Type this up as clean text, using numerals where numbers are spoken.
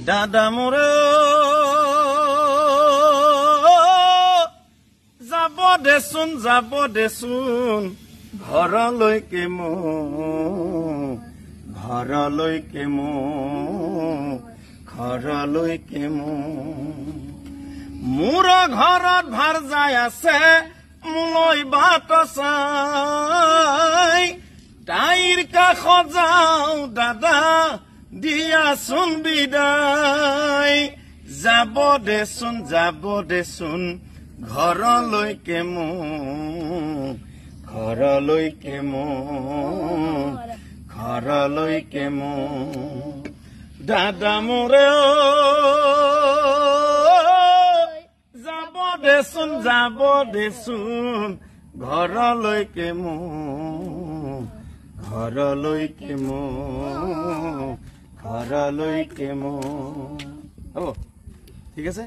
দাদা মোৰে যাব দেচোন ঘৰলৈকে মোৰ ঘৰত ভাৰ যাই আছে মোলৈ বাট চাই তাইৰ কাষত যাওঁ দাদা দিয়াচোন বিদায় যাব দেচোন ঘৰলৈকে দাদা মোৰে যাব দেচোন ঘৰলৈকে হ'ব ঠিক আছে।